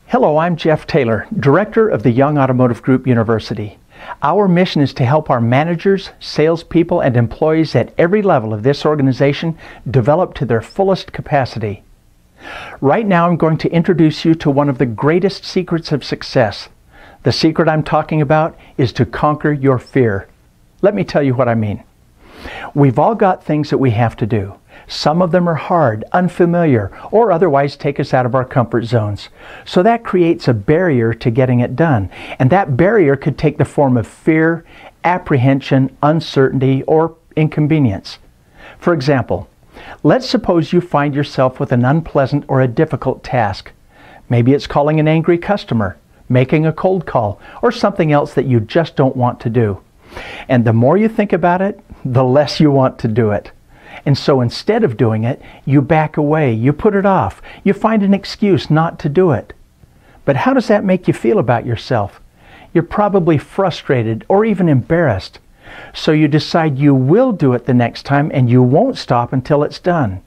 Hello, I'm Jeff Taylor, Director of the Young Automotive Group University. Our mission is to help our managers, salespeople, and employees at every level of this organization develop to their fullest capacity. Right now, I'm going to introduce you to one of the greatest secrets of success. The secret I'm talking about is to conquer your fear. Let me tell you what I mean. We've all got things that we have to do. Some of them are hard, unfamiliar, or otherwise take us out of our comfort zones. So that creates a barrier to getting it done. And that barrier could take the form of fear, apprehension, uncertainty, or inconvenience. For example, let's suppose you find yourself with an unpleasant or a difficult task. Maybe it's calling an angry customer, making a cold call, or something else that you just don't want to do. And the more you think about it, the less you want to do it. And so instead of doing it, you back away, you put it off, you find an excuse not to do it. But how does that make you feel about yourself? You're probably frustrated or even embarrassed. So you decide you will do it the next time and you won't stop until it's done.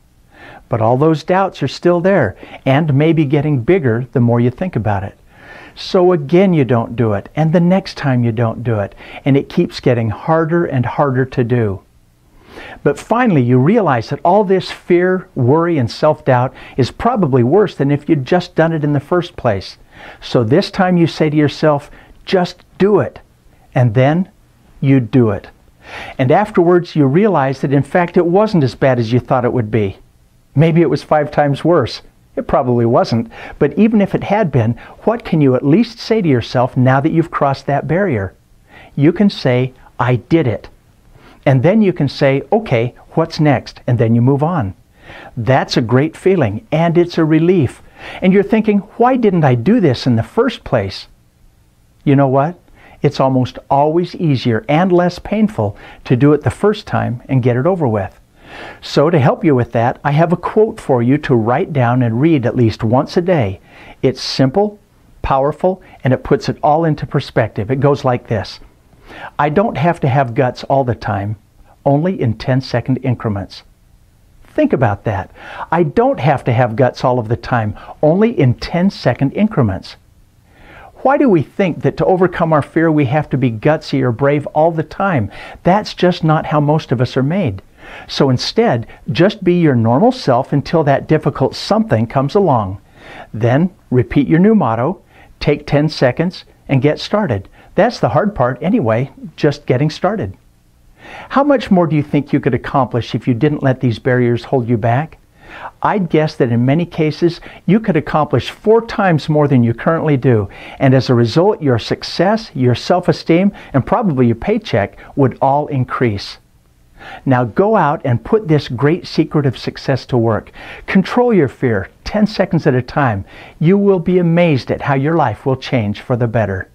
But all those doubts are still there and maybe getting bigger the more you think about it. So again you don't do it, and the next time you don't do it, and it keeps getting harder and harder to do. But finally you realize that all this fear, worry, and self-doubt is probably worse than if you'd just done it in the first place. So this time you say to yourself, just do it. And then you do it. And afterwards you realize that in fact it wasn't as bad as you thought it would be. Maybe it was 5 times worse. It probably wasn't. But even if it had been, what can you at least say to yourself now that you've crossed that barrier? You can say, I did it. And then you can say, okay, what's next? And then you move on. That's a great feeling, and it's a relief. And you're thinking, why didn't I do this in the first place? You know what? It's almost always easier and less painful to do it the first time and get it over with. So to help you with that, I have a quote for you to write down and read at least once a day. It's simple, powerful, and it puts it all into perspective. It goes like this. I don't have to have guts all the time, only in 10-second increments. Think about that. I don't have to have guts all of the time, only in 10-second increments. Why do we think that to overcome our fear we have to be gutsy or brave all the time? That's just not how most of us are made. So instead, just be your normal self until that difficult something comes along. Then repeat your new motto, take 10 seconds, and get started. That's the hard part anyway, just getting started. How much more do you think you could accomplish if you didn't let these barriers hold you back? I'd guess that in many cases, you could accomplish 4 times more than you currently do. And as a result, your success, your self-esteem, and probably your paycheck would all increase. Now go out and put this great secret of success to work. Control your fear 10 seconds at a time. You will be amazed at how your life will change for the better.